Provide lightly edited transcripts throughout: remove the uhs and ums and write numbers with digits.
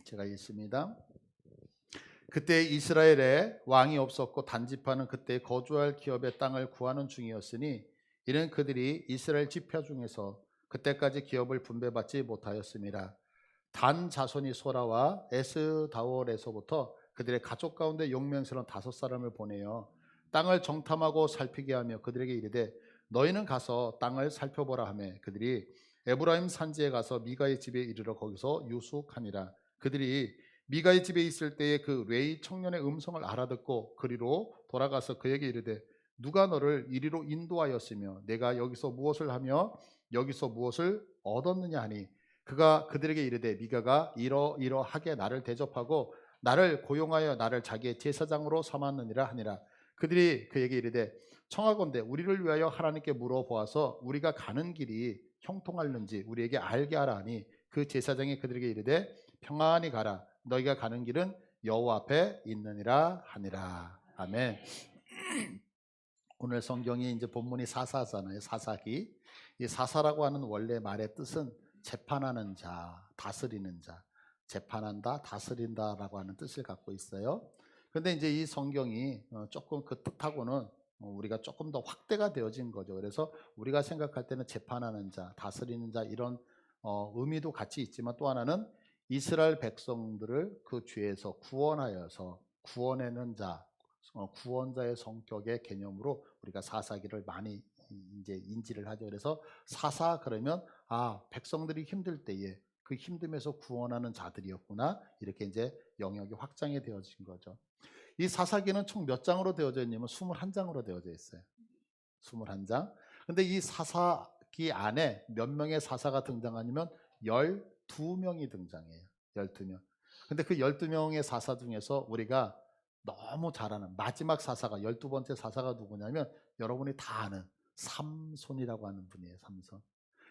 제가 읽습니다. 그때 이스라엘에 왕이 없었고 단지파는 그때 거주할 기업의 땅을 구하는 중이었으니 이는 그들이 이스라엘 지파 중에서 그때까지 기업을 분배받지 못하였음이라. 단 자손이 소라와 에스다월에서부터 그들의 가족 가운데 용맹스러운 5사람을 보내어 땅을 정탐하고 살피게 하며 그들에게 이르되 너희는 가서 땅을 살펴보라 하며 그들이 에브라임 산지에 가서 미가의 집에 이르러 거기서 유숙하니라. 그들이 미가의 집에 있을 때에 그 레위 청년의 음성을 알아듣고 그리로 돌아가서 그에게 이르되 누가 너를 이리로 인도하였으며 내가 여기서 무엇을 하며 여기서 무엇을 얻었느냐 하니 그가 그들에게 이르되 미가가 이러이러하게 나를 대접하고 나를 고용하여 나를 자기의 제사장으로 삼았느니라 하니라. 그들이 그에게 이르되 청하건대 우리를 위하여 하나님께 물어보아서 우리가 가는 길이 형통할는지 우리에게 알게 하라 하니 그 제사장이 그들에게 이르되 평안히 가라 너희가 가는 길은 여호와 앞에 있느니라 하니라. 아멘. 오늘 성경이 이제 본문이 사사잖아요. 사사기. 이 사사라고 하는 원래 말의 뜻은 재판하는 자, 다스리는 자, 재판한다, 다스린다라고 하는 뜻을 갖고 있어요. 그런데 이제 이 성경이 조금 그 뜻하고는 우리가 조금 더 확대가 되어진 거죠. 그래서 우리가 생각할 때는 재판하는 자, 다스리는 자 이런 의미도 같이 있지만 또 하나는 이스라엘 백성들을 그 죄에서 구원하여서 구원하는 자, 구원자의 성격의 개념으로 우리가 사사기를 많이 이제 인지를 하죠. 그래서 사사 그러면 백성들이 힘들 때에 그 힘듦에서 구원하는 자들이었구나 이렇게 이제 영역이 확장이 되어진 거죠. 이 사사기는 총 몇 장으로 되어져 있냐면 21장으로 되어져 있어요. 21장. 근데 이 사사기 안에 몇 명의 사사가 등장하냐면 12명이 등장해요. 12명. 근데 그 12명의 사사 중에서 우리가 너무 잘 아는 마지막 사사가 12번째 사사가 누구냐면 여러분이 다 아는 삼손이라고 하는 분이에요. 삼손.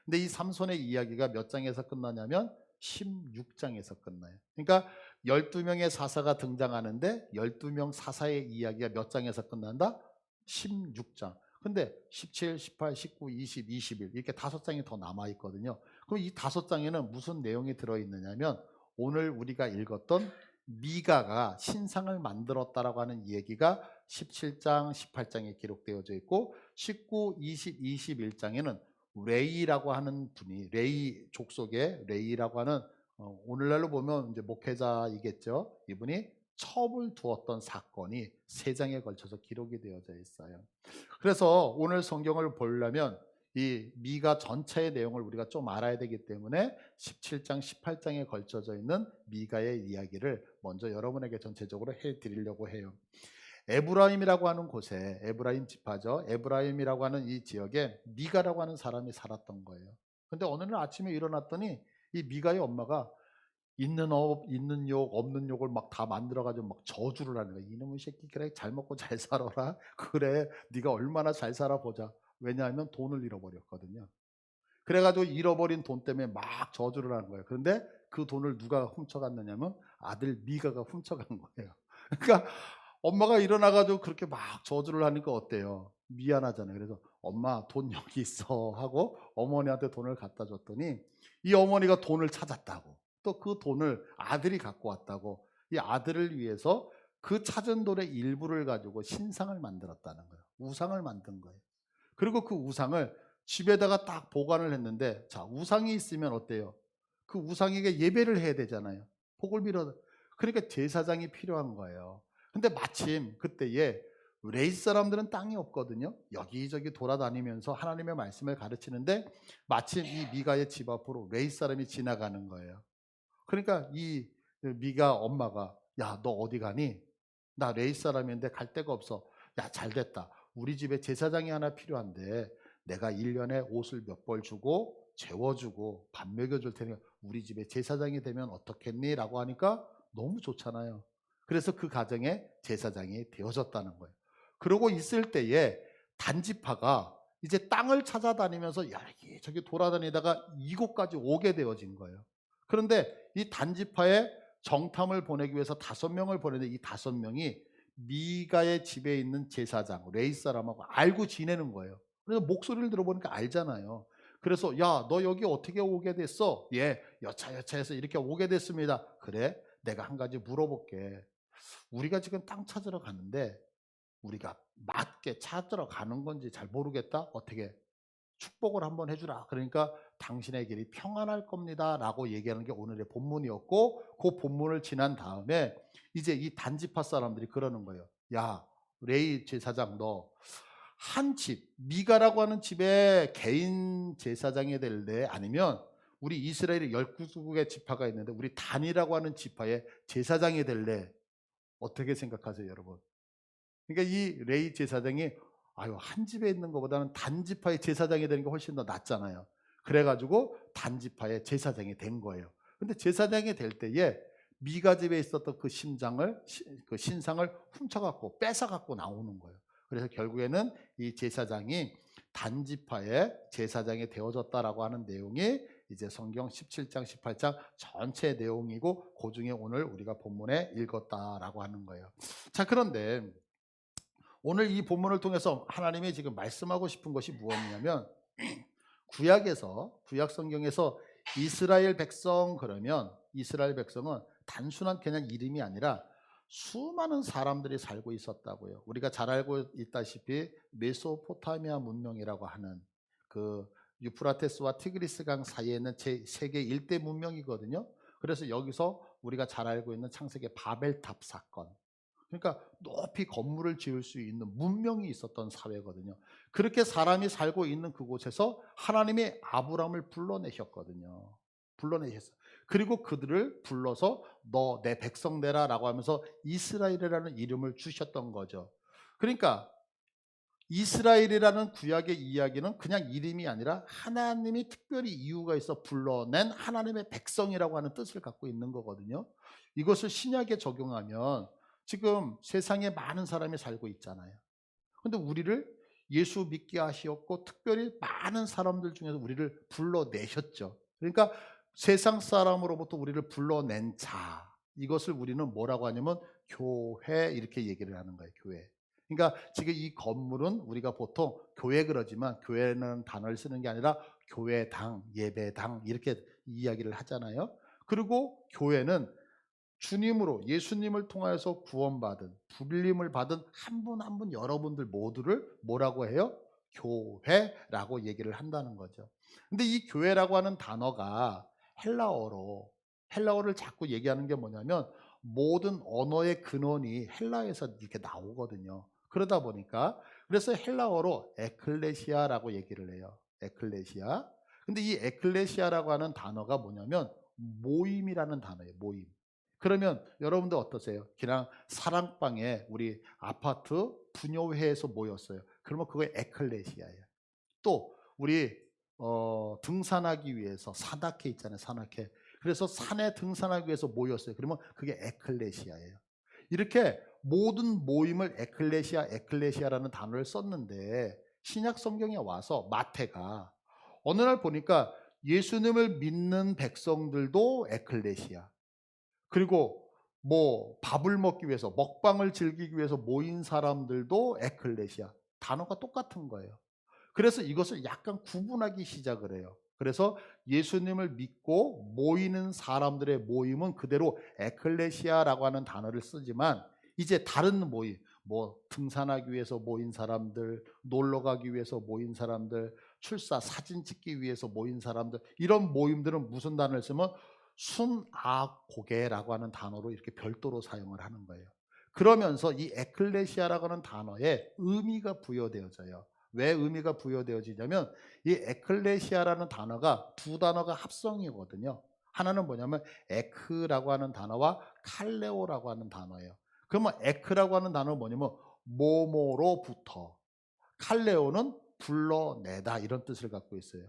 근데 이 삼손의 이야기가 몇 장에서 끝나냐면 16장에서 끝나요. 그러니까 12명의 사사가 등장하는데 12명 사사의 이야기가 몇 장에서 끝난다? 16장. 근데 17, 18, 19, 20, 21 이렇게 5장이 더 남아 있거든요. 그럼 이 5장에는 무슨 내용이 들어 있느냐면 오늘 우리가 읽었던 미가가 신상을 만들었다라고 하는 얘기가 17장, 18장에 기록되어져 있고 19, 20, 21장에는 레이라고 하는 분이 레이 족속의 레이라고 하는 오늘날로 보면 이제 목회자이겠죠. 이분이 첩을 두었던 사건이 3장에 걸쳐서 기록이 되어져 있어요. 그래서 오늘 성경을 보려면 이 미가 전체의 내용을 우리가 좀 알아야 되기 때문에 17장, 18장에 걸쳐져 있는 미가의 이야기를 먼저 여러분에게 전체적으로 해드리려고 해요. 에브라임이라고 하는 곳에 에브라임 지파죠. 에브라임이라고 하는 이 지역에 미가라고 하는 사람이 살았던 거예요. 근데 어느 날 아침에 일어났더니 이 미가의 엄마가 있는 있는 욕, 없는 욕을 막 다 만들어가지고 막 저주를 하는 거야. 이놈의 새끼 그래 잘 먹고 잘 살아라. 그래 네가 얼마나 잘 살아보자. 왜냐하면 돈을 잃어버렸거든요. 그래가지고 잃어버린 돈 때문에 막 저주를 하는 거예요. 그런데 그 돈을 누가 훔쳐갔느냐면 아들 미가가 훔쳐간 거예요. 그러니까 엄마가 일어나가지고 그렇게 막 저주를 하니까 어때요? 미안하잖아요. 그래서 엄마 돈 여기 있어 하고 어머니한테 돈을 갖다 줬더니 이 어머니가 돈을 찾았다고 또 그 돈을 아들이 갖고 왔다고 이 아들을 위해서 그 찾은 돈의 일부를 가지고 신상을 만들었다는 거예요. 우상을 만든 거예요. 그리고 그 우상을 집에다가 딱 보관을 했는데 자 우상이 있으면 어때요? 그 우상에게 예배를 해야 되잖아요. 복을 빌어. 그러니까 제사장이 필요한 거예요. 근데 마침 그때에 레이 사람들은 땅이 없거든요. 여기저기 돌아다니면서 하나님의 말씀을 가르치는데 마침 이 미가의 집 앞으로 레이 사람이 지나가는 거예요. 그러니까 이 미가 엄마가 야 너 어디 가니? 나 레이 사람인데 갈 데가 없어. 야 잘됐다. 우리 집에 제사장이 하나 필요한데 내가 1년에 옷을 몇 벌 주고 재워주고 밥 먹여줄 테니까 우리 집에 제사장이 되면 어떻겠니? 라고 하니까 너무 좋잖아요. 그래서 그 가정에 제사장이 되어졌다는 거예요. 그러고 있을 때에 단지파가 이제 땅을 찾아다니면서 여기저기 돌아다니다가 이곳까지 오게 되어진 거예요. 그런데 이 단지파의 정탐을 보내기 위해서 5명을 보내는데 이 5명이 미가의 집에 있는 제사장 레이 사람하고 알고 지내는 거예요. 그래서 목소리를 들어보니까 알잖아요. 그래서 야 너 여기 어떻게 오게 됐어? 예 여차여차해서 이렇게 오게 됐습니다. 그래, 내가 한 가지 물어볼게. 우리가 지금 땅 찾으러 가는데 우리가 맞게 찾으러 가는 건지 잘 모르겠다. 어떻게 축복을 한번 해주라. 그러니까 당신의 길이 평안할 겁니다. 라고 얘기하는 게 오늘의 본문이었고, 그 본문을 지난 다음에 이제 이 단지파 사람들이 그러는 거예요. 야, 레이 제사장, 너 한 집, 미가라고 하는 집에 개인 제사장이 될래? 아니면 우리 이스라엘의 12국의 지파가 있는데 우리 단이라고 하는 지파의 제사장이 될래? 어떻게 생각하세요, 여러분? 그러니까 이 레이 제사장이 한 집에 있는 것보다는 단지파의 제사장이 되는 게 훨씬 더 낫잖아요. 그래가지고 단지파의 제사장이 된 거예요. 근데 제사장이 될 때에 미가 집에 있었던 그 신상을 훔쳐갖고 뺏어갖고 나오는 거예요. 그래서 결국에는 이 제사장이 단지파의 제사장이 되어졌다라고 하는 내용이 이제 성경 17장, 18장 전체 내용이고, 그 중에 오늘 우리가 본문에 읽었다라고 하는 거예요. 자, 그런데 오늘 이 본문을 통해서 하나님이 지금 말씀하고 싶은 것이 무엇이냐면, 구약 성경에서 이스라엘 백성, 그러면 이스라엘 백성은 단순한 그냥 이름이 아니라 수많은 사람들이 살고 있었다고요. 우리가 잘 알고 있다시피 메소포타미아 문명이라고 하는 그 유프라테스와 티그리스 강 사이에 있는 세계 1대 문명이거든요. 그래서 여기서 우리가 잘 알고 있는 창세기 바벨탑 사건, 그러니까 높이 건물을 지을 수 있는 문명이 있었던 사회거든요. 그렇게 사람이 살고 있는 그곳에서 하나님이 아브라함을 불러내셨거든요. 불러내셨어요. 그리고 그들을 불러서 너 내 백성 되라 라고 하면서 이스라엘이라는 이름을 주셨던 거죠. 그러니까 이스라엘이라는 구약의 이야기는 그냥 이름이 아니라 하나님이 특별히 이유가 있어 불러낸 하나님의 백성이라고 하는 뜻을 갖고 있는 거거든요. 이것을 신약에 적용하면 지금 세상에 많은 사람이 살고 있잖아요. 근데 우리를 예수 믿게 하시었고 특별히 많은 사람들 중에서 우리를 불러내셨죠. 그러니까 세상 사람으로부터 우리를 불러낸 자, 이것을 우리는 뭐라고 하냐면 교회, 이렇게 얘기를 하는 거예요. 교회. 그러니까 지금 이 건물은 우리가 보통 교회 그러지만, 교회는 단어를 쓰는 게 아니라 교회당, 예배당 이렇게 이야기를 하잖아요. 그리고 교회는 주님으로, 예수님을 통하여서 구원받은, 불림을 받은 한 분 한 분 여러분들 모두를 뭐라고 해요? 교회라고 얘기를 한다는 거죠. 근데 이 교회라고 하는 단어가 헬라어를 자꾸 얘기하는 게 뭐냐면, 모든 언어의 근원이 헬라에서 이렇게 나오거든요. 그러다 보니까 그래서 헬라어로 에클레시아라고 얘기를 해요. 에클레시아. 근데 이 에클레시아라고 하는 단어가 뭐냐면 모임이라는 단어예요. 모임. 그러면 여러분들 어떠세요? 그냥 사랑방에 우리 아파트 부녀회에서 모였어요. 그러면 그게 에클레시아예요. 또 우리 등산하기 위해서 산악회 있잖아요. 산악회. 그래서 산에 등산하기 위해서 모였어요. 그러면 그게 에클레시아예요. 이렇게 모든 모임을 에클레시아라는 단어를 썼는데, 신약 성경에 와서 마태가 어느 날 보니까 예수님을 믿는 백성들도 에클레시아, 그리고 뭐 밥을 먹기 위해서, 먹방을 즐기기 위해서 모인 사람들도 에클레시아, 단어가 똑같은 거예요. 그래서 이것을 약간 구분하기 시작을 해요. 그래서 예수님을 믿고 모이는 사람들의 모임은 그대로 에클레시아라고 하는 단어를 쓰지만, 이제 다른 모임, 뭐 등산하기 위해서 모인 사람들, 놀러 가기 위해서 모인 사람들, 출사 사진 찍기 위해서 모인 사람들, 이런 모임들은 무슨 단어를 쓰면 순아고게라고 하는 단어로 이렇게 별도로 사용을 하는 거예요. 그러면서 이 에클레시아라고 하는 단어에 의미가 부여되어져요. 왜 의미가 부여되어지냐면, 이 에클레시아라는 단어가 두 단어가 합성이거든요. 하나는 뭐냐면 에크라고 하는 단어와 칼레오라고 하는 단어예요. 그러면 에크라고 하는 단어는 뭐냐면 뭐뭐로부터, 칼레오는 불러내다, 이런 뜻을 갖고 있어요.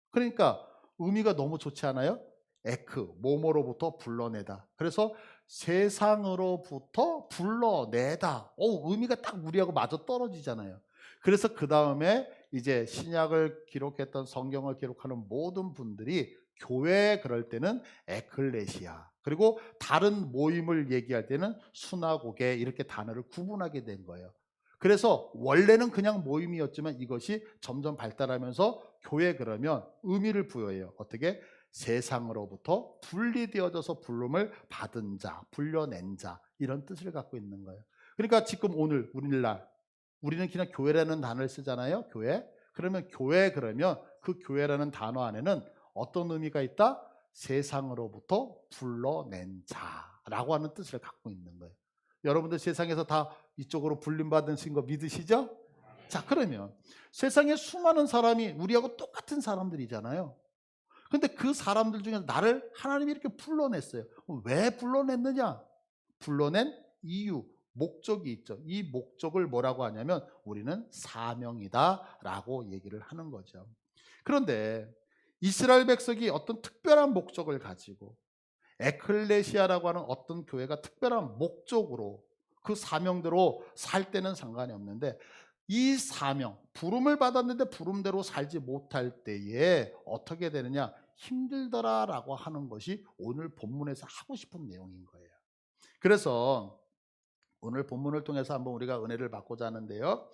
그러니까 의미가 너무 좋지 않아요? 에크, 뭐뭐로부터 불러내다. 그래서 세상으로부터 불러내다. 의미가 딱 우리하고 맞아 떨어지잖아요. 그래서 그 다음에 이제 신약을 기록했던, 성경을 기록하는 모든 분들이 교회 그럴 때는 에클레시아, 그리고 다른 모임을 얘기할 때는 수나고게, 이렇게 단어를 구분하게 된 거예요. 그래서 원래는 그냥 모임이었지만 이것이 점점 발달하면서 교회 그러면 의미를 부여해요. 어떻게? 세상으로부터 분리되어져서 부름을 받은 자, 불려낸 자, 이런 뜻을 갖고 있는 거예요. 그러니까 지금 오늘 오늘날 우리는 그냥 교회라는 단어를 쓰잖아요. 교회. 그러면 교회 그러면 그 교회라는 단어 안에는 어떤 의미가 있다? 세상으로부터 불러낸 자라고 하는 뜻을 갖고 있는 거예요. 여러분들 세상에서 다 이쪽으로 불림받으신 거 믿으시죠? 자, 그러면 세상에 수많은 사람이 우리하고 똑같은 사람들이잖아요. 근데 그 사람들 중에서 나를 하나님이 이렇게 불러냈어요. 왜 불러냈느냐? 불러낸 이유, 목적이 있죠. 이 목적을 뭐라고 하냐면 우리는 사명이다라고 얘기를 하는 거죠. 그런데 이스라엘 백성이 어떤 특별한 목적을 가지고 에클레시아라고 하는 어떤 교회가 특별한 목적으로 그 사명대로 살 때는 상관이 없는데 이 사명, 부름을 받았는데 부름대로 살지 못할 때에 어떻게 되느냐? 힘들더라라고 하는 것이 오늘 본문에서 하고 싶은 내용인 거예요. 그래서 오늘 본문을 통해서 한번 우리가 은혜를 받고자 하는데요.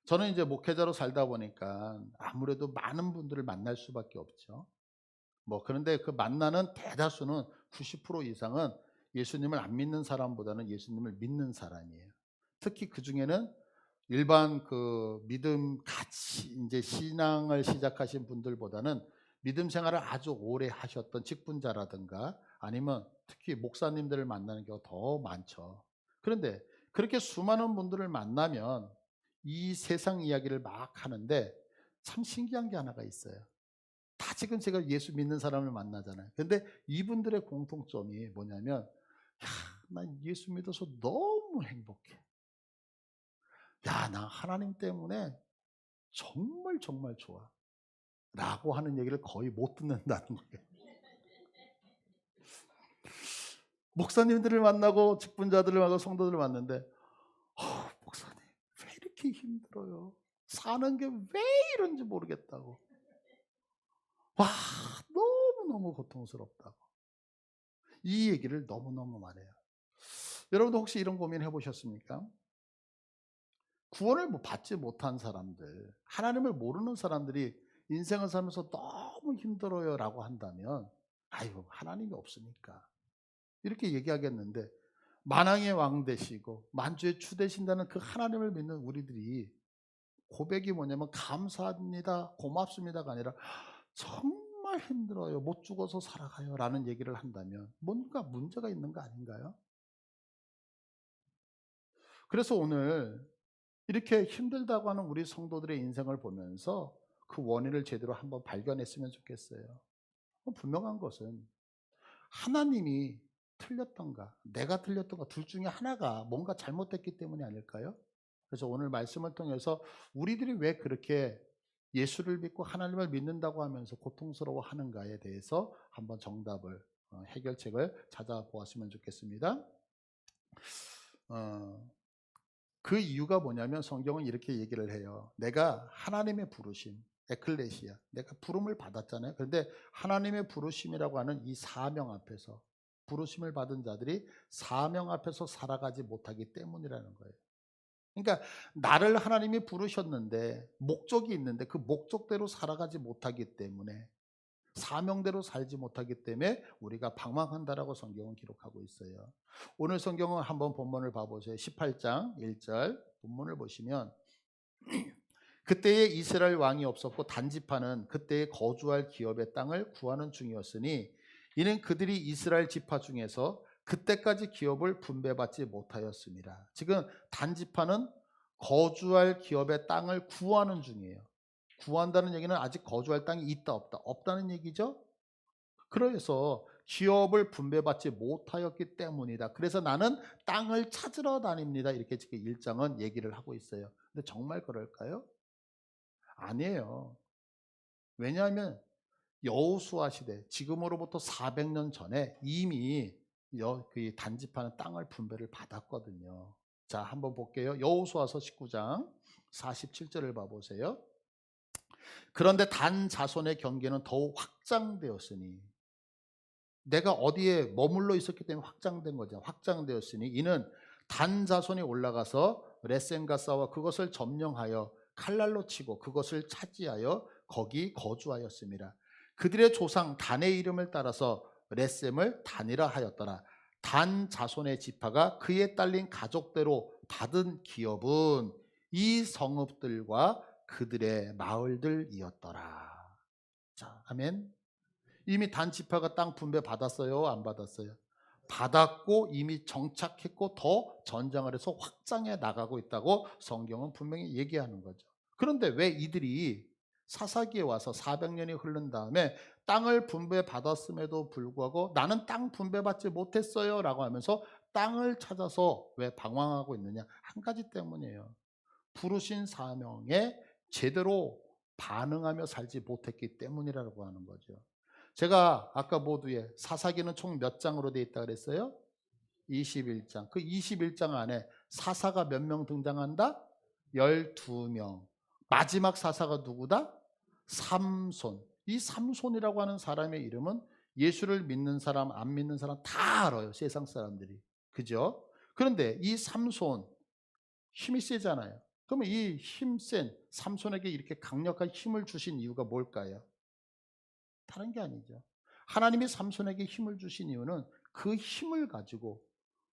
저는 이제 목회자로 살다 보니까 아무래도 많은 분들을 만날 수밖에 없죠. 그런데 그 만나는 대다수는 90% 이상은 예수님을 안 믿는 사람보다는 예수님을 믿는 사람이에요. 특히 그 중에는 일반 그 믿음 같이 이제 신앙을 시작하신 분들보다는 믿음 생활을 아주 오래 하셨던 직분자라든가 아니면 특히 목사님들을 만나는 경우가 더 많죠. 그런데 그렇게 수많은 분들을 만나면 이 세상 이야기를 막 하는데 참 신기한 게 하나가 있어요. 다 지금 제가 예수 믿는 사람을 만나잖아요. 근데 이분들의 공통점이 뭐냐면 난 예수 믿어서 너무 행복해. 나 하나님 때문에 정말 정말 좋아. 라고 하는 얘기를 거의 못 듣는다는 거예요. 목사님들을 만나고 직분자들을 만나고 성도들을 만났는데 목사님 왜 이렇게 힘들어요? 사는 게 왜 이런지 모르겠다고. 와, 너무너무 고통스럽다고. 이 얘기를 너무너무 많이 해요. 여러분도 혹시 이런 고민 해보셨습니까? 구원을 받지 못한 사람들, 하나님을 모르는 사람들이 인생을 살면서 너무 힘들어요 라고 한다면 아이고 하나님이 없으니까 이렇게 얘기하겠는데 만왕의 왕 되시고 만주의 주 되신다는 그 하나님을 믿는 우리들이 고백이 뭐냐면 감사합니다, 고맙습니다가 아니라 정말 힘들어요, 못 죽어서 살아가요 라는 얘기를 한다면 뭔가 문제가 있는 거 아닌가요? 그래서 오늘 이렇게 힘들다고 하는 우리 성도들의 인생을 보면서 그 원인을 제대로 한번 발견했으면 좋겠어요. 분명한 것은 하나님이 틀렸던가 내가 틀렸던가 둘 중에 하나가 뭔가 잘못됐기 때문이 아닐까요? 그래서 오늘 말씀을 통해서 우리들이 왜 그렇게 예수를 믿고 하나님을 믿는다고 하면서 고통스러워 하는가에 대해서 한번 정답을 해결책을 찾아보았으면 좋겠습니다. 그 이유가 뭐냐면 성경은 이렇게 얘기를 해요. 내가 하나님의 부르심, 에클레시아, 내가 부름을 받았잖아요. 그런데 하나님의 부르심이라고 하는 이 사명 앞에서 부르심을 받은 자들이 사명 앞에서 살아가지 못하기 때문이라는 거예요. 그러니까 나를 하나님이 부르셨는데 목적이 있는데 그 목적대로 살아가지 못하기 때문에 사명대로 살지 못하기 때문에 우리가 방황한다라고 성경은 기록하고 있어요. 오늘 성경은 한번 본문을 봐보세요. 18장 1절 본문을 보시면 그때에 이스라엘 왕이 없었고 단지파는 그때에 거주할 기업의 땅을 구하는 중이었으니 이는 그들이 이스라엘 지파 중에서 그때까지 기업을 분배받지 못하였습니다. 지금 단지파는 거주할 기업의 땅을 구하는 중이에요. 구한다는 얘기는 아직 거주할 땅이 있다 없다 없다는 얘기죠. 그래서 기업을 분배받지 못하였기 때문이다. 그래서 나는 땅을 찾으러 다닙니다. 이렇게 지금 1장은 얘기를 하고 있어요. 근데 정말 그럴까요? 아니에요. 왜냐하면 여호수아 시대, 지금으로부터 400년 전에 이미 그 단지파는 땅을 분배를 받았거든요. 자, 한번 볼게요. 여호수아서 19장 47절을 봐보세요. 그런데 단 자손의 경계는 더욱 확장되었으니 내가 어디에 머물러 있었기 때문에 확장된 거죠. 확장되었으니 이는 단 자손이 올라가서 레센과 싸워 그것을 점령하여 칼날로 치고 그것을 차지하여 거기 거주하였습니다. 그들의 조상 단의 이름을 따라서 레셈을 단이라 하였더라. 단 자손의 지파가 그에 딸린 가족대로 받은 기업은 이 성읍들과 그들의 마을들이었더라. 자, 아멘. 이미 단 지파가 땅 분배 받았어요? 안 받았어요? 받았고 이미 정착했고 더 전장을 해서 확장해 나가고 있다고 성경은 분명히 얘기하는 거죠. 그런데 왜 이들이 사사기에 와서 400년이 흐른 다음에 땅을 분배받았음에도 불구하고 나는 땅 분배받지 못했어요 라고 하면서 땅을 찾아서 왜 방황하고 있느냐? 한 가지 때문이에요. 부르신 사명에 제대로 반응하며 살지 못했기 때문이라고 하는 거죠. 제가 아까 모두에 사사기는 총 몇 장으로 되어 있다 그랬어요? 21장. 그 21장 안에 사사가 몇 명 등장한다? 12명. 마지막 사사가 누구다? 삼손. 이 삼손이라고 하는 사람의 이름은 예수를 믿는 사람, 안 믿는 사람 다 알아요. 세상 사람들이. 그죠? 그런데 이 삼손 힘이 세잖아요. 그러면 이 힘센 삼손에게 이렇게 강력한 힘을 주신 이유가 뭘까요? 다른 게 아니죠. 하나님이 삼손에게 힘을 주신 이유는 그 힘을 가지고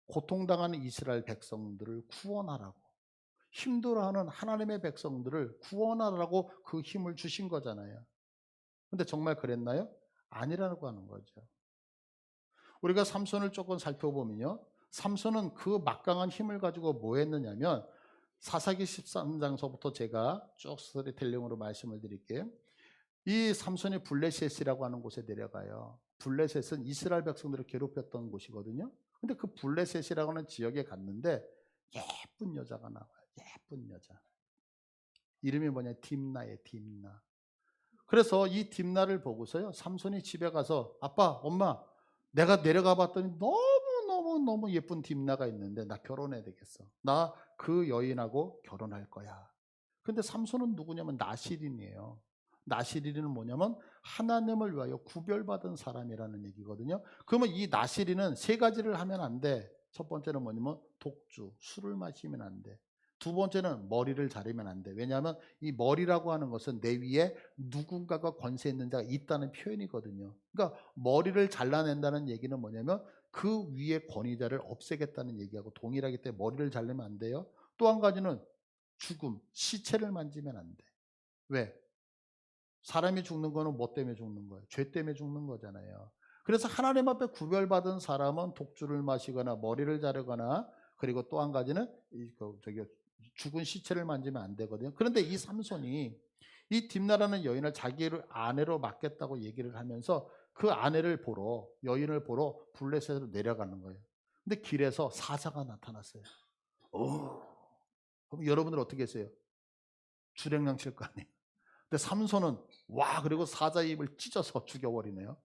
고통당하는 이스라엘 백성들을 구원하라고, 힘들어하는 하나님의 백성들을 구원하라고 그 힘을 주신 거잖아요. 근데 정말 그랬나요? 아니라고 하는 거죠. 우리가 삼손을 조금 살펴보면요, 삼손은 그 막강한 힘을 가지고 뭐 했느냐면, 사사기 13장서부터 제가 쭉 스토리텔링으로 말씀을 드릴게요. 이 삼손이 블레셋이라고 하는 곳에 내려가요. 블레셋은 이스라엘 백성들을 괴롭혔던 곳이거든요. 근데 그 블레셋이라고 하는 지역에 갔는데 예쁜 여자가 나와요. 예쁜 여자. 이름이 뭐냐? 딥나예요. 딥나. 그래서 이 딥나를 보고서요, 삼손이 집에 가서 아빠, 엄마, 내가 내려가 봤더니 너무 예쁜 딥나가 있는데 나 결혼해야 되겠어. 나 그 여인하고 결혼할 거야. 근데 삼손은 누구냐면 나실인이에요. 나실인은 뭐냐면 하나님을 위하여 구별받은 사람이라는 얘기거든요. 그러면 이 나실인은 세 가지를 하면 안 돼. 첫 번째는 뭐냐면 독주, 술을 마시면 안 돼. 두 번째는 머리를 자르면 안 돼. 왜냐하면 이 머리라고 하는 것은 내 위에 누군가가 권세 있는 자가 있다는 표현이거든요. 그러니까 머리를 잘라낸다는 얘기는 뭐냐면 그 위에 권위자를 없애겠다는 얘기하고 동일하기 때문에 머리를 자르면 안 돼요. 또 한 가지는 죽음, 시체를 만지면 안 돼. 왜? 사람이 죽는 거는 뭐 때문에 죽는 거예요? 죄 때문에 죽는 거잖아요. 그래서 하나님 앞에 구별받은 사람은 독주를 마시거나 머리를 자르거나, 그리고 또 한 가지는 죽은 시체를 만지면 안 되거든요. 그런데 이 삼손이 이 딥나라는 여인을 자기를 아내로 맡겠다고 얘기를 하면서 그 아내를 보러, 여인을 보러 블레셋으로 내려가는 거예요. 근데 길에서 사자가 나타났어요. 오, 그럼 여러분들 어떻게 했어요? 주랭랑 칠 거 아니에요. 근데 삼손은 와, 그리고 사자의 입을 찢어서 죽여버리네요.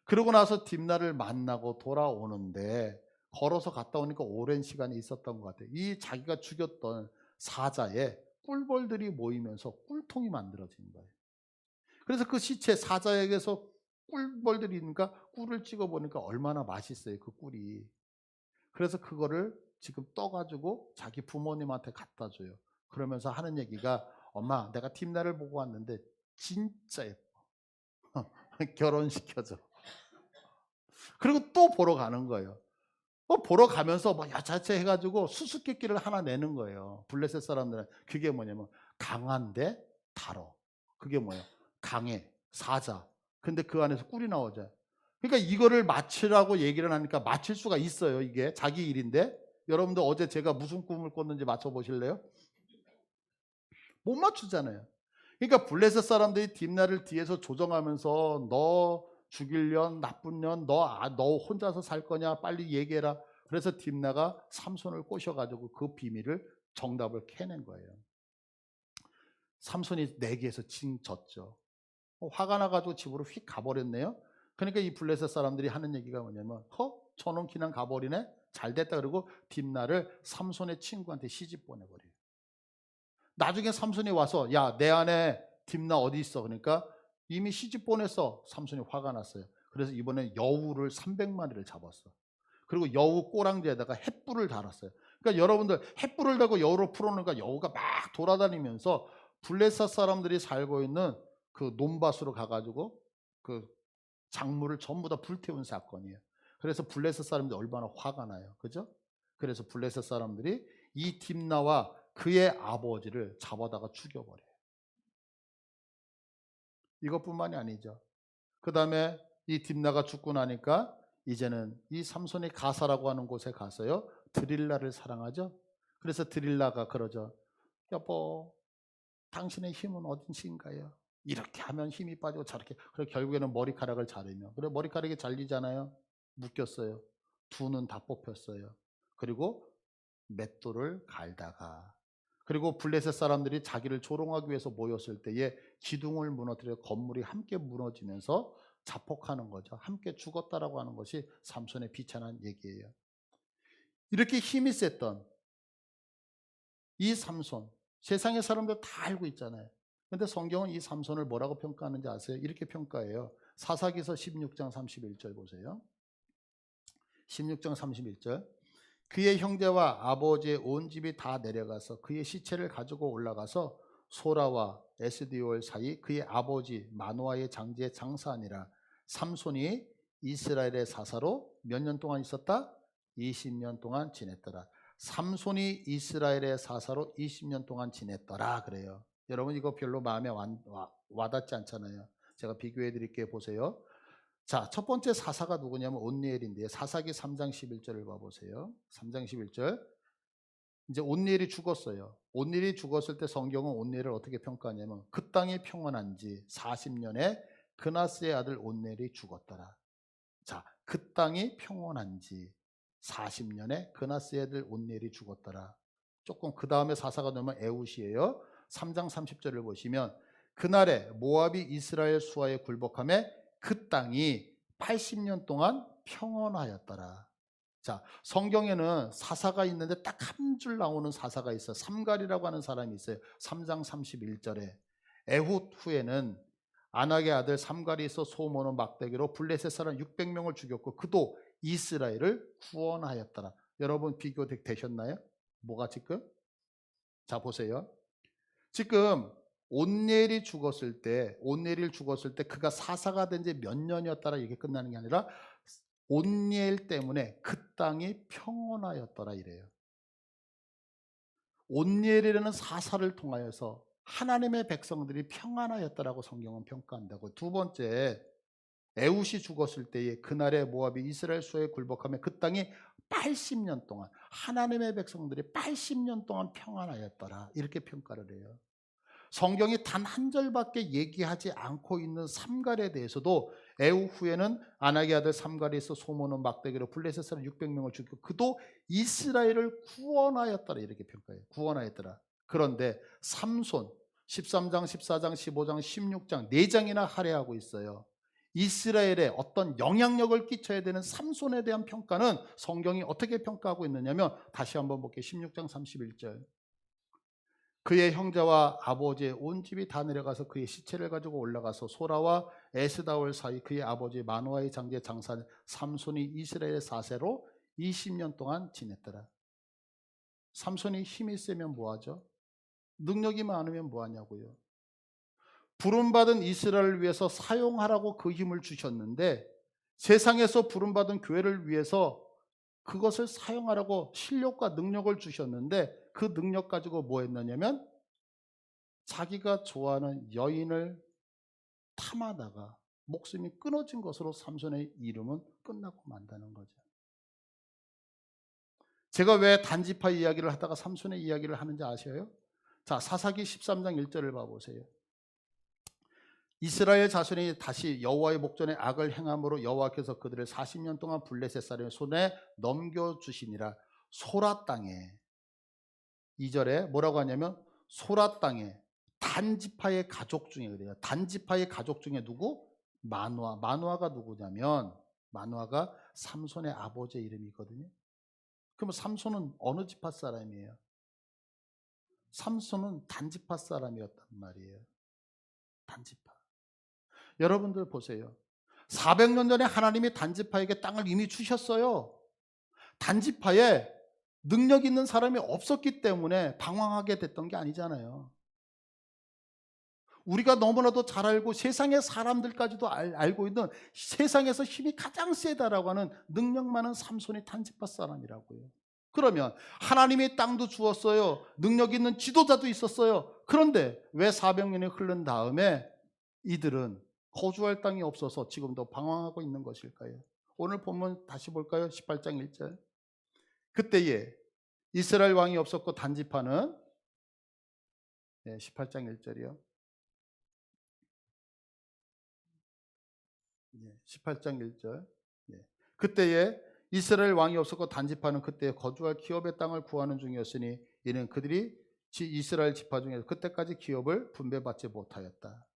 그러고 나서 딥나를 만나고 돌아오는데 걸어서 갔다 오니까 오랜 시간이 있었던 것 같아요. 이 자기가 죽였던 사자에 꿀벌들이 모이면서 꿀통이 만들어진 거예요. 그래서 그 시체 사자에게서 꿀벌들이 있으니까 꿀을 찍어보니까 얼마나 맛있어요, 그 꿀이. 그래서 그거를 지금 떠가지고 자기 부모님한테 갖다 줘요. 그러면서 하는 얘기가, 엄마, 내가 딥나를 보고 왔는데 진짜 예뻐. 결혼시켜줘. 그리고 또 보러 가는 거예요. 보러 가면서 뭐 야자체 해가지고 수수께끼를 하나 내는 거예요. 블레셋 사람들은. 그게 뭐냐면 강한데 달어. 그게 뭐예요? 강해, 사자. 근데 그 안에서 꿀이 나오죠. 그러니까 이거를 맞추라고 얘기를 하니까 맞출 수가 있어요. 이게 자기 일인데. 여러분들 어제 제가 무슨 꿈을 꿨는지 맞춰보실래요? 못 맞추잖아요. 그러니까 블레셋 사람들이 딥나를 뒤에서 조정하면서 너 죽일 나쁜 년, 너 혼자서 살 거냐, 빨리 얘기해라. 그래서 딥나가 삼손을 꼬셔가지고 그 비밀을, 정답을 캐낸 거예요. 삼손이 내기에서 졌죠. 화가 나가지고 집으로 휙 가버렸네요. 그러니까 이 블레셋 사람들이 하는 얘기가 뭐냐면, 저놈 그냥 가버리네? 잘 됐다. 그러고 딥나를 삼손의 친구한테 시집 보내버려요. 나중에 삼손이 와서, 야, 내 안에 딥나 어디 있어? 그러니까 이미 시집 보냈어. 삼손이 화가 났어요. 그래서 이번에 여우를 300마리를 잡았어. 그리고 여우 꼬랑지에다가 횃불을 달았어요. 그러니까 여러분들 횃불을 달고 여우를 풀어놓으니까 여우가 막 돌아다니면서 블레셋 사람들이 살고 있는 그 논밭으로 가가지고 그 작물을 전부 다 불태운 사건이에요. 그래서 블레셋 사람들이 얼마나 화가 나요. 그죠? 그래서 블레셋 사람들이 이 딥나와 그의 아버지를 잡아다가 죽여버려요. 이것뿐만이 아니죠. 그 다음에 이 딥나가 죽고 나니까 이제는 이 삼손이 가사라고 하는 곳에 가서요, 드릴라를 사랑하죠. 그래서 드릴라가 그러죠. 여보, 당신의 힘은 어딘가요? 이렇게 하면 힘이 빠지고 저렇게. 그리고 결국에는 머리카락을 자르며. 그래 머리카락이 잘리잖아요. 묶였어요. 두 눈 다 뽑혔어요. 그리고 맷돌을 갈다가, 그리고 블레셋 사람들이 자기를 조롱하기 위해서 모였을 때에 기둥을 무너뜨려 건물이 함께 무너지면서 자폭하는 거죠. 함께 죽었다라고 하는 것이 삼손의 비참한 얘기예요. 이렇게 힘이 셌던 이 삼손, 세상의 사람들 다 알고 있잖아요. 근데 성경은 이 삼손을 뭐라고 평가하는지 아세요? 이렇게 평가해요. 사사기서 16장 31절 보세요. 16장 31절. 그의 형제와 아버지의 온 집이 다 내려가서 그의 시체를 가지고 올라가서 소라와 에스디올 사이 그의 아버지 마노아의 장지에 장사하니라. 삼손이 이스라엘의 사사로 몇 년 동안 있었다? 20년 동안 지냈더라. 삼손이 이스라엘의 사사로 20년 동안 지냈더라 그래요. 여러분 이거 별로 마음에 와닿지 않잖아요. 제가 비교해 드릴게요. 보세요. 자, 첫 번째 사사가 누구냐면 온니엘인데요. 사사기 3장 11절을 봐보세요. 3장 11절. 이제 온니엘이 죽었어요. 온니엘이 죽었을 때 성경은 온니엘을 어떻게 평가하냐면 그 땅이 평안한지 40년에 그나스의 아들 온니엘이 죽었더라. 자, 그 땅이 평온한지 40년에 그나스의 아들 온니엘이 죽었더라. 조금 그 다음에 사사가 되면 에훗이에요. 3장 30절을 보시면 그날에 모압이 이스라엘 수하에 굴복하며 그 땅이 80년 동안 평온하였더라. 자, 성경에는 사사가 있는데 딱 한 줄 나오는 사사가 있어요. 삼갈이라고 하는 사람이 있어요. 3장 31절에. 에훗 후에는 아낙의 아들 삼갈이 있어 소모는 막대기로 블레셋 사람 600명을 죽였고 그도 이스라엘을 구원하였더라. 여러분 비교되셨나요? 뭐가 지금? 자, 보세요. 지금 온니엘이 죽었을 때 그가 사사가 된 지 몇 년이었더라 이게 끝나는 게 아니라 온니엘 때문에 그 땅이 평온하였더라 이래요. 온니엘이라는 사사를 통하여서 하나님의 백성들이 평안하였더라고 성경은 평가한다고. 두 번째, 에훗이 죽었을 때에 그날에 모압이 이스라엘 수에 굴복하며 그 땅이 80년 동안 하나님의 백성들이 80년 동안 평안하였더라 이렇게 평가를 해요. 성경이 단 한 절밖에 얘기하지 않고 있는 삼갈에 대해서도 에후 후에는 아낙의 아들 삼갈이 있어 소모는 막대기로 블레셋 사람 600명을 죽이고 그도 이스라엘을 구원하였더라 이렇게 평가해요. 구원하였더라. 그런데 삼손 13장 14장 15장 16장 4장이나 할애하고 있어요. 이스라엘에 어떤 영향력을 끼쳐야 되는 삼손에 대한 평가는 성경이 어떻게 평가하고 있느냐면 다시 한번 볼게요. 16장 31절. 그의 형제와 아버지의 온 집이 다 내려가서 그의 시체를 가지고 올라가서 소라와 에스다올 사이 그의 아버지 마노아의 장지에 장사한 삼손이 이스라엘의 사세로 20년 동안 지냈더라. 삼손이 힘이 세면 뭐하죠? 능력이 많으면 뭐하냐고요? 부름받은 이스라엘을 위해서 사용하라고 그 힘을 주셨는데 세상에서 부름받은 교회를 위해서 그것을 사용하라고 실력과 능력을 주셨는데 그 능력 가지고 뭐 했느냐면 자기가 좋아하는 여인을 탐하다가 목숨이 끊어진 것으로 삼손의 이름은 끝나고 만다는 거죠. 제가 왜 단지파 이야기를 하다가 삼손의 이야기를 하는지 아셔요? 자, 사사기 13장 1절을 봐보세요. 이스라엘 자손이 다시 여호와의 목전에 악을 행함으로 여호와께서 그들을 40년 동안 블레셋 사람의 손에 넘겨주시니라. 소라 땅에 2절에 뭐라고 하냐면 소라 땅에 단지파의 가족 중에 그래요. 단지파의 가족 중에 누구? 마누아. 마누아가 누구냐면 마누아가 삼손의 아버지의 이름이거든요. 그럼 삼손은 어느 지파 사람이에요? 삼손은 단지파 사람이었단 말이에요. 단지파. 여러분들 보세요. 400년 전에 하나님이 단지파에게 땅을 이미 주셨어요. 단지파에 능력 있는 사람이 없었기 때문에 방황하게 됐던 게 아니잖아요. 우리가 너무나도 잘 알고 세상의 사람들까지도 알고 있는 세상에서 힘이 가장 세다라고 하는 능력 많은 삼손이 단지파 사람이라고요. 그러면 하나님이 땅도 주었어요. 능력 있는 지도자도 있었어요. 그런데 왜 400년이 흐른 다음에 이들은 거주할 땅이 없어서 지금도 방황하고 있는 것일까요? 오늘 본문 다시 볼까요? 18장 1절. 그때에 이스라엘 왕이 없었고 단지파는 18장 1절이요. 18장 1절. 그때에 이스라엘 왕이 없었고 단지파는 그때 거주할 기업의 땅을 구하는 중이었으니 이는 그들이 이스라엘 지파 중에서 그때까지 기업을 분배받지 못하였다.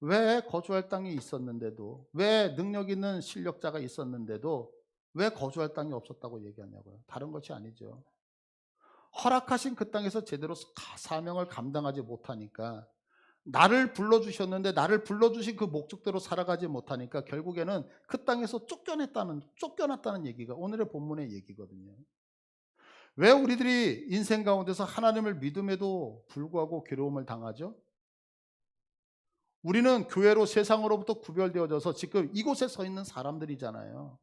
왜 거주할 땅이 있었는데도, 왜 능력 있는 실력자가 있었는데도 왜 거주할 땅이 없었다고 얘기하냐고요. 다른 것이 아니죠. 허락하신 그 땅에서 제대로 사명을 감당하지 못하니까, 나를 불러주셨는데 나를 불러주신 그 목적대로 살아가지 못하니까 결국에는 그 땅에서 쫓겨났다는 얘기가 오늘의 본문의 얘기거든요. 왜 우리들이 인생 가운데서 하나님을 믿음에도 불구하고 괴로움을 당하죠? 우리는 교회로 세상으로부터 구별되어져서 지금 이곳에 서 있는 사람들이잖아요.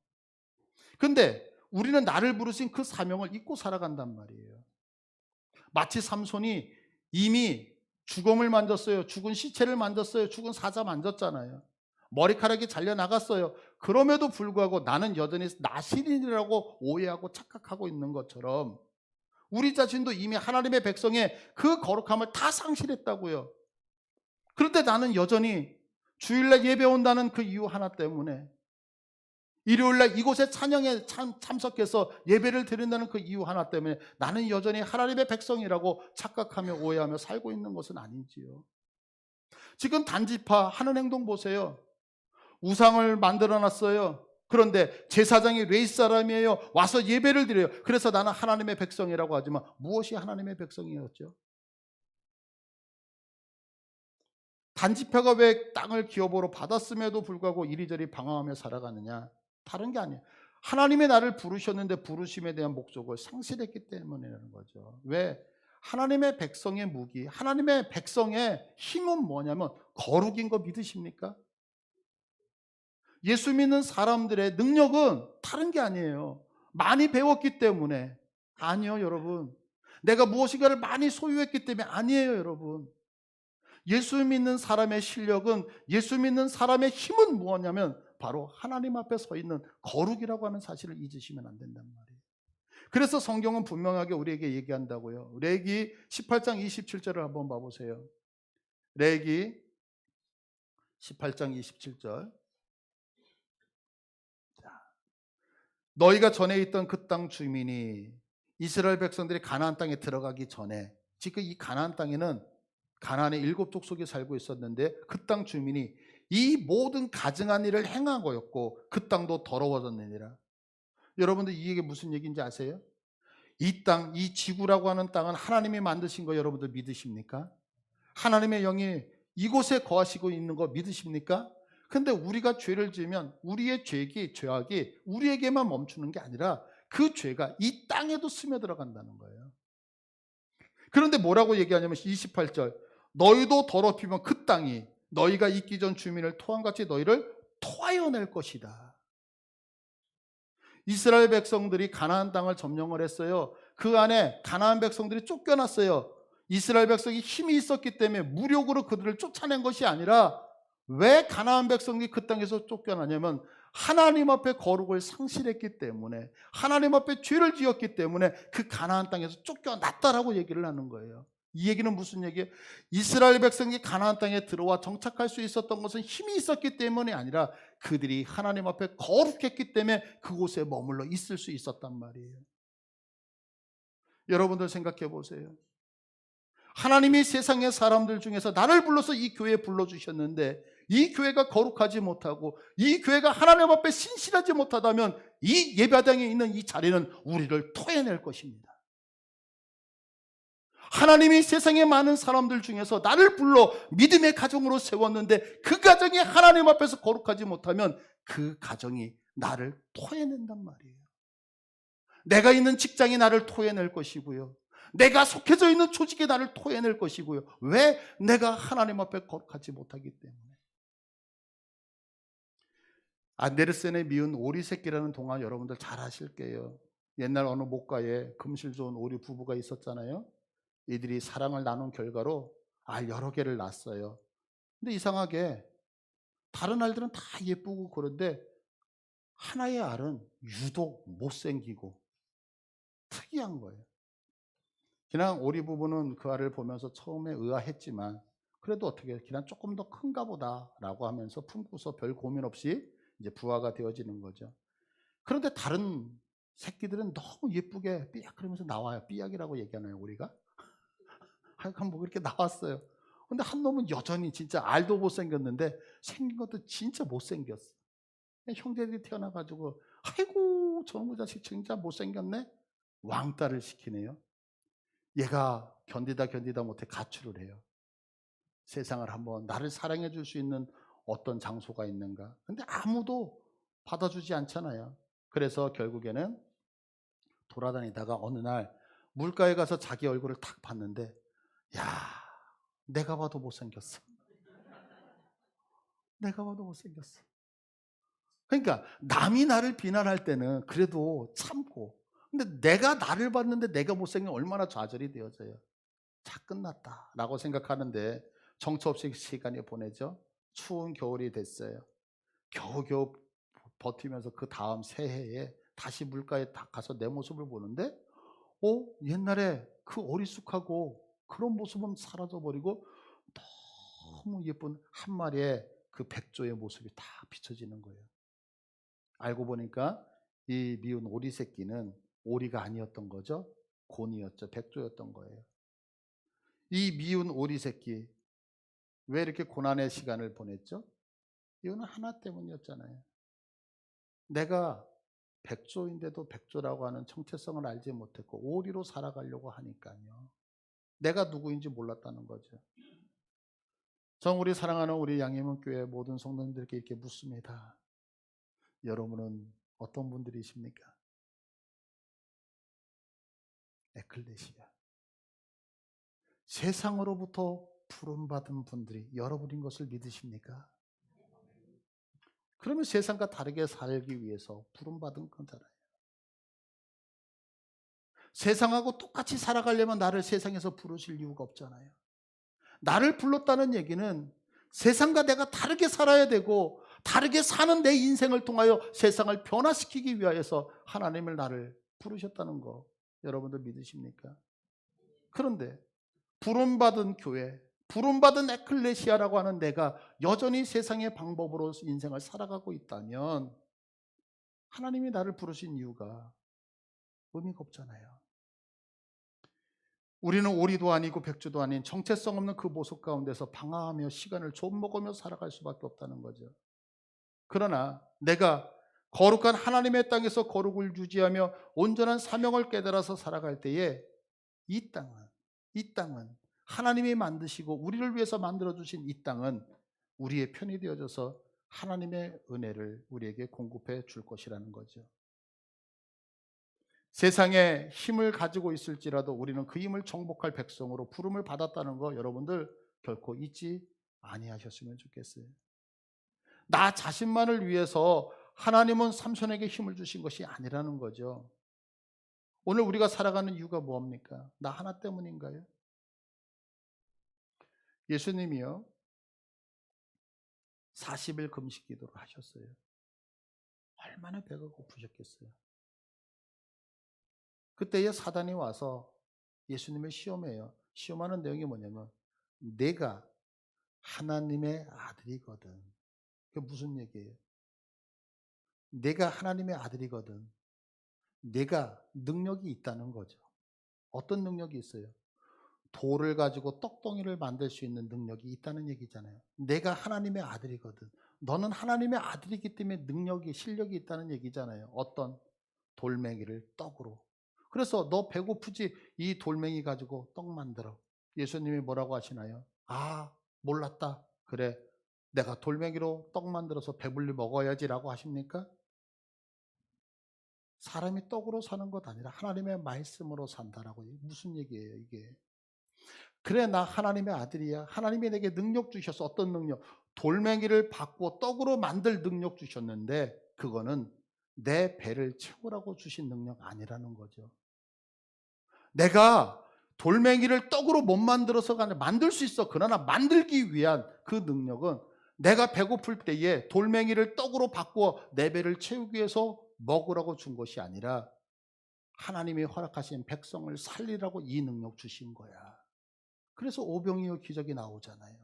근데 우리는 나를 부르신 그 사명을 잊고 살아간단 말이에요. 마치 삼손이 이미 죽음을 만졌어요. 죽은 시체를 만졌어요. 죽은 사자 만졌잖아요. 머리카락이 잘려나갔어요. 그럼에도 불구하고 나는 여전히 나신인이라고 오해하고 착각하고 있는 것처럼 우리 자신도 이미 하나님의 백성의 그 거룩함을 다 상실했다고요. 그런데 나는 여전히 주일날 예배 온다는 그 이유 하나 때문에, 일요일날 이곳에 찬양에 참석해서 예배를 드린다는 그 이유 하나 때문에 나는 여전히 하나님의 백성이라고 착각하며 오해하며 살고 있는 것은 아니지요. 지금 단지파 하는 행동 보세요. 우상을 만들어놨어요. 그런데 제사장이 레위 사람이에요. 와서 예배를 드려요. 그래서 나는 하나님의 백성이라고 하지만 무엇이 하나님의 백성이었죠? 단지파가 왜 땅을 기업으로 받았음에도 불구하고 이리저리 방황하며 살아가느냐? 다른 게 아니에요. 하나님의 나를 부르셨는데 부르심에 대한 목적을 상실했기 때문이라는 거죠. 왜? 하나님의 백성의 무기, 하나님의 백성의 힘은 뭐냐면 거룩인 거 믿으십니까? 예수 믿는 사람들의 능력은 다른 게 아니에요. 많이 배웠기 때문에. 아니요, 여러분. 내가 무엇인가를 많이 소유했기 때문에 아니에요, 여러분. 예수 믿는 사람의 실력은, 예수 믿는 사람의 힘은 무엇냐면 바로 하나님 앞에 서 있는 거룩이라고 하는 사실을 잊으시면 안 된단 말이에요. 그래서 성경은 분명하게 우리에게 얘기한다고요. 레위기 18장 27절을 한번 봐보세요. 레위기 18장 27절. 너희가 전에 있던 그 땅 주민이 이스라엘 백성들이 가나안 땅에 들어가기 전에, 지금 이 가나안 땅에는 가나안의 7 족속이 살고 있었는데 그 땅 주민이 이 모든 가증한 일을 행한 거였고 그 땅도 더러워졌느니라. 여러분들 이게 무슨 얘기인지 아세요? 이 땅, 이 지구라고 하는 땅은 하나님이 만드신 거 여러분들 믿으십니까? 하나님의 영이 이곳에 거하시고 있는 거 믿으십니까? 근데 우리가 죄를 지으면 우리의 죄악이 우리에게만 멈추는 게 아니라 그 죄가 이 땅에도 스며들어간다는 거예요. 그런데 뭐라고 얘기하냐면 28절, 너희도 더럽히면 그 땅이 너희가 있기 전 주민을 토함같이 너희를 토하여 낼 것이다. 이스라엘 백성들이 가나안 땅을 점령을 했어요. 그 안에 가나안 백성들이 쫓겨났어요. 이스라엘 백성이 힘이 있었기 때문에 무력으로 그들을 쫓아낸 것이 아니라, 왜 가나안 백성이 그 땅에서 쫓겨나냐면 하나님 앞에 거룩을 상실했기 때문에, 하나님 앞에 죄를 지었기 때문에 그 가나안 땅에서 쫓겨났다라고 얘기를 하는 거예요. 이 얘기는 무슨 얘기예요? 이스라엘 백성이 가나안 땅에 들어와 정착할 수 있었던 것은 힘이 있었기 때문이 아니라 그들이 하나님 앞에 거룩했기 때문에 그곳에 머물러 있을 수 있었단 말이에요. 여러분들 생각해 보세요. 하나님이 세상의 사람들 중에서 나를 불러서 이 교회에 불러주셨는데 이 교회가 거룩하지 못하고 이 교회가 하나님 앞에 신실하지 못하다면 이 예배당에 있는 이 자리는 우리를 토해낼 것입니다. 하나님이 세상의 많은 사람들 중에서 나를 불러 믿음의 가정으로 세웠는데 그 가정이 하나님 앞에서 거룩하지 못하면 그 가정이 나를 토해낸단 말이에요. 내가 있는 직장이 나를 토해낼 것이고요. 내가 속해져 있는 조직이 나를 토해낼 것이고요. 왜? 내가 하나님 앞에 거룩하지 못하기 때문에. 안데르센의 미운 오리 새끼라는 동화 여러분들 잘 아실 거예요. 옛날 어느 목가에 금실 좋은 오리 부부가 있었잖아요. 이들이 사랑을 나눈 결과로 알 여러 개를 낳았어요. 근데 이상하게 다른 알들은 다 예쁘고 그런데 하나의 알은 유독 못생기고 특이한 거예요. 그냥 오리 부부는 그 알을 보면서 처음에 의아했지만 그래도 어떻게 그냥 조금 더 큰가 보다라고 하면서 품고서 별 고민 없이 이제 부화가 되어지는 거죠. 그런데 다른 새끼들은 너무 예쁘게 삐약 그러면서 나와요. 삐약이라고 얘기하나요, 우리가? 하여간 뭐 이렇게 나왔어요. 근데 한 놈은 여전히 진짜 알도 못생겼는데 생긴 것도 진짜 못생겼어. 형제들이 태어나가지고 아이고 저놈의 자식 진짜 못생겼네? 왕따를 시키네요. 얘가 견디다 못해 가출을 해요. 세상을 한번 나를 사랑해 줄 수 있는 어떤 장소가 있는가? 근데 아무도 받아주지 않잖아요. 그래서 결국에는 돌아다니다가 어느 날 물가에 가서 자기 얼굴을 탁 봤는데 야, 내가 봐도 못생겼어. 내가 봐도 못생겼어. 그러니까 남이 나를 비난할 때는 그래도 참고, 근데 내가 나를 봤는데 내가 못생기면 얼마나 좌절이 되어져요. 자, 끝났다라고 생각하는데 정처 없이 시간이 보내죠. 추운 겨울이 됐어요. 겨우겨우 버티면서 그 다음 새해에 다시 물가에 딱 가서 내 모습을 보는데 옛날에 그 어리숙하고 그런 모습은 사라져버리고 너무 예쁜 한 마리의 그 백조의 모습이 다 비춰지는 거예요. 알고 보니까 이 미운 오리 새끼는 오리가 아니었던 거죠. 곤이었죠. 백조였던 거예요. 이 미운 오리 새끼 왜 이렇게 고난의 시간을 보냈죠? 이유는 하나 때문이었잖아요. 내가 백조인데도 백조라고 하는 정체성을 알지 못했고 오리로 살아가려고 하니까요. 내가 누구인지 몰랐다는 거죠. 전 우리 사랑하는 우리 양희문교회 모든 성도님들께 이렇게 묻습니다. 여러분은 어떤 분들이십니까? 에클레시아. 세상으로부터 부름받은 분들이 여러분인 것을 믿으십니까? 그러면 세상과 다르게 살기 위해서 부름받은 거잖아요. 세상하고 똑같이 살아가려면 나를 세상에서 부르실 이유가 없잖아요. 나를 불렀다는 얘기는 세상과 내가 다르게 살아야 되고 다르게 사는 내 인생을 통하여 세상을 변화시키기 위하여서 하나님을 나를 부르셨다는 거 여러분들 믿으십니까? 그런데 부름받은 교회, 부름받은 에클레시아라고 하는 내가 여전히 세상의 방법으로 인생을 살아가고 있다면 하나님이 나를 부르신 이유가 의미가 없잖아요. 우리는 오리도 아니고 백조도 아닌 정체성 없는 그 모습 가운데서 방황하며 시간을 좀 먹으며 살아갈 수밖에 없다는 거죠. 그러나 내가 거룩한 하나님의 땅에서 거룩을 유지하며 온전한 사명을 깨달아서 살아갈 때에 이 땅은 이 땅은 하나님이 만드시고 우리를 위해서 만들어 주신 이 땅은 우리의 편이 되어져서 하나님의 은혜를 우리에게 공급해 줄 것이라는 거죠. 세상에 힘을 가지고 있을지라도 우리는 그 힘을 정복할 백성으로 부름을 받았다는 거 여러분들 결코 잊지 아니하셨으면 좋겠어요. 나 자신만을 위해서 하나님은 삼손에게 힘을 주신 것이 아니라는 거죠. 오늘 우리가 살아가는 이유가 뭡니까? 나 하나 때문인가요? 예수님이요 40일 금식 기도를 하셨어요. 얼마나 배가 고프셨겠어요. 그때에 사단이 와서 예수님을 시험해요. 시험하는 내용이 뭐냐면 내가 하나님의 아들이거든. 그게 무슨 얘기예요? 내가 하나님의 아들이거든. 내가 능력이 있다는 거죠. 어떤 능력이 있어요? 돌을 가지고 떡덩이를 만들 수 있는 능력이 있다는 얘기잖아요. 내가 하나님의 아들이거든. 너는 하나님의 아들이기 때문에 능력이, 실력이 있다는 얘기잖아요. 어떤 돌멩이를 떡으로. 그래서 너 배고프지? 이 돌멩이 가지고 떡 만들어. 예수님이 뭐라고 하시나요? 아, 몰랐다. 그래, 내가 돌멩이로 떡 만들어서 배불리 먹어야지라고 하십니까? 사람이 떡으로 사는 것 아니라 하나님의 말씀으로 산다라고. 무슨 얘기예요 이게? 그래 나 하나님의 아들이야. 하나님이 내게 능력 주셔서 어떤 능력? 돌멩이를 바꾸어 떡으로 만들 능력 주셨는데 그거는 내 배를 채우라고 주신 능력 아니라는 거죠. 내가 돌멩이를 떡으로 못 만들어서가 아니라 만들 수 있어. 그러나 만들기 위한 그 능력은 내가 배고플 때에 돌멩이를 떡으로 바꾸어 내 배를 채우기 위해서 먹으라고 준 것이 아니라 하나님이 허락하신 백성을 살리라고 이 능력 주신 거야. 그래서 오병이어 기적이 나오잖아요.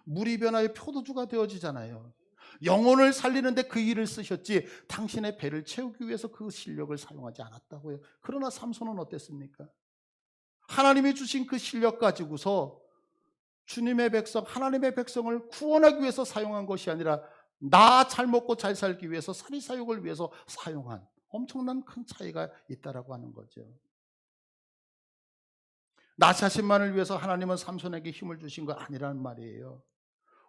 물이 변하여 포도주가 되어지잖아요. 영혼을 살리는데 그 일을 쓰셨지 당신의 배를 채우기 위해서 그 실력을 사용하지 않았다고요. 그러나 삼손은 어땠습니까? 하나님이 주신 그 실력 가지고서 주님의 백성, 하나님의 백성을 구원하기 위해서 사용한 것이 아니라 나 잘 먹고 잘 살기 위해서 사리사욕을 위해서 사용한 엄청난 큰 차이가 있다라고 하는 거죠. 나 자신만을 위해서 하나님은 삼손에게 힘을 주신 거 아니라는 말이에요.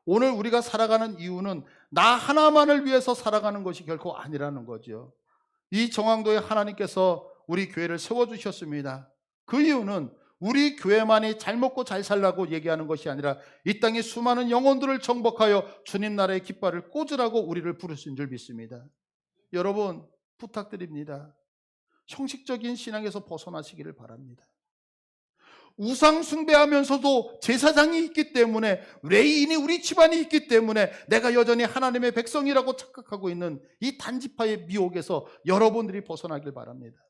오늘 우리가 살아가는 이유는 나 하나만을 위해서 살아가는 것이 결코 아니라는 거죠. 이 정왕도에 하나님께서 우리 교회를 세워주셨습니다. 그 이유는 우리 교회만이 잘 먹고 잘 살라고 얘기하는 것이 아니라 이 땅에 수많은 영혼들을 정복하여 주님 나라의 깃발을 꽂으라고 우리를 부르신 줄 믿습니다. 여러분 부탁드립니다. 형식적인 신앙에서 벗어나시기를 바랍니다. 우상 숭배하면서도 제사장이 있기 때문에, 레위인이 우리 집안이 있기 때문에 내가 여전히 하나님의 백성이라고 착각하고 있는 이 단지파의 미혹에서 여러분들이 벗어나길 바랍니다.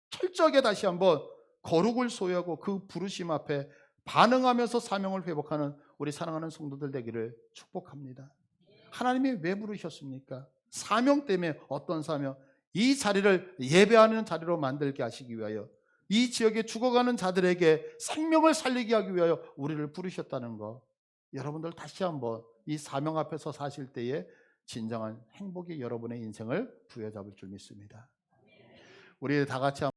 철저하게 다시 한번 거룩을 소유하고 그 부르심 앞에 반응하면서 사명을 회복하는 우리 사랑하는 성도들 되기를 축복합니다. 하나님이 왜 부르셨습니까? 사명 때문에. 어떤 사명? 이 자리를 예배하는 자리로 만들게 하시기 위하여, 이 지역에 죽어가는 자들에게 생명을 살리게 하기 위하여 우리를 부르셨다는 거. 여러분들 다시 한번 이 사명 앞에서 사실 때에 진정한 행복이 여러분의 인생을 부여잡을 줄 믿습니다. 우리 다 같이